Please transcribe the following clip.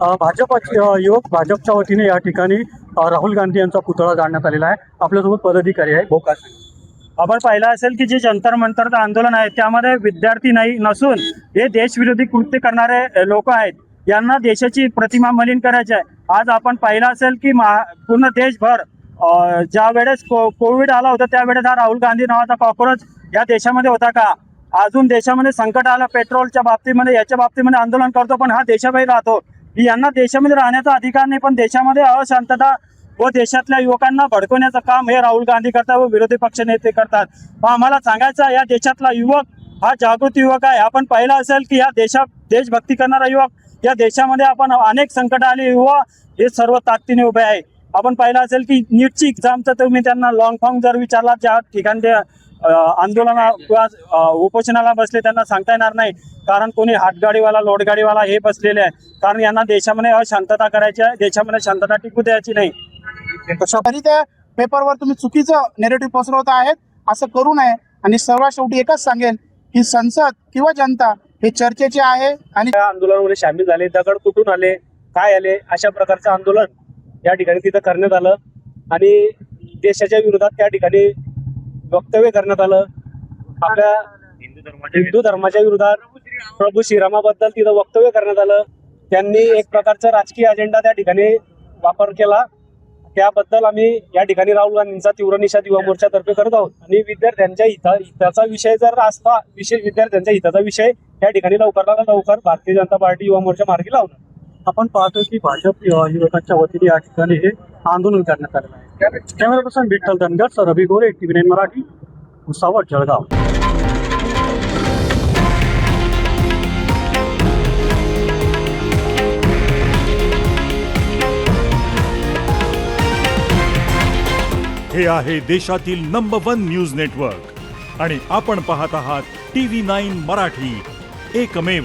युवक भाजपच्या वतीने या ठिकाणी राहुल गांधी यांचा पुतळा जाळण्यात आलेला आहे। आपल्यासोबत पदाधिकारी आहे भोका। आपण पाहिलं असेल की जे जंतर मंतरचं आंदोलन आहे त्यामध्ये विद्यार्थी नाही नसून हे देशविरोधी कृत्य करणारे लोक आहेत। यांना देशाची प्रतिमा मलिन करायची आहे। आज आपण पाहिलं असेल की पूर्ण देशभर ज्या वेळेस कोविड आला होता त्यावेळेस हा राहुल गांधी नावाचा कॉक्रोच या देशामध्ये होता का? अजून देशामध्ये संकट आलं पेट्रोलच्या बाबतीमध्ये याच्या बाबतीमध्ये आंदोलन करतो पण हा देशाबाहेर राहतो। यांना देशामध्ये राहण्याचा अधिकार नाही पण देशामध्ये अशांतता व देशातल्या युवकांना भडकवण्याचं काम हे राहुल गांधी करतात व विरोधी पक्ष नेते करतात। आम्हाला सांगायचं या देशातला युवक हा जागृत युवक आहे। आपण पाहिलं असेल की या देशात देशभक्ती करणारा युवक या देशामध्ये आपण अनेक संकट आले युवा हे सर्व ताकदीने उभे आहे। आपण पाहिलं असेल की नीटची एक्झामचं तुम्ही त्यांना लॉंग फॉर्म जर विचारला ज्या ठिकाणी ते आंदोलना किंवा उपोषणाला बसले त्यांना सांगता येणार नाही कारण कोणी हातगाडीवाला लोडगाडीवाला हे बसलेले आहे कारण यांना देशामध्ये अशांतता करायची आहे। देशामध्ये शांतता टिकू द्यायची नाही। तरी त्या पेपरवर तुम्ही चुकीचं नेरेटिव्ह पसरवत आहेत असं करू नये। आणि सर्वात शेवटी एकच सांगेन की संसद किंवा जनता हे चर्चेचे आहे आणि त्या आंदोलनामध्ये सामील झाले, दगड कुठून आले, काय आले, अशा प्रकारचं आंदोलन या ठिकाणी तिथं करण्यात आलं आणि देशाच्या विरोधात त्या ठिकाणी वक्तव्य करण्यात आलं। आपल्या हिंदू धर्माच्या विरोधात प्रभू श्रीरामाबद्दल तिथं वक्तव्य करण्यात आलं। त्यांनी एक प्रकारचा राजकीय अजेंडा त्या ठिकाणी वापर केला। त्याबद्दल आम्ही या ठिकाणी राहुल गांधींचा तीव्र निषेध युवा मोर्चातर्फे करत आहोत आणि विद्यार्थ्यांच्या हिताचा विषय जर असता विद्यार्थ्यांच्या हिताचा विषय या ठिकाणी लवकरात लवकर भारतीय जनता पार्टी युवा मोर्चा मार्गी लावणार। आपण पाहतो की भाजप युवकांच्या वतीने या ठिकाणी हे आंदोलन करण्यात आलेलं आहे। Camera person Vitthal Dhangar sir Ravi Gore TV9 Marathi Bhusawal Jalgaon. हे आहे देशातील नंबर 1 न्यूज नेटवर्क आणि आपण पाहत आहात TV9 मराठी, एकमेव।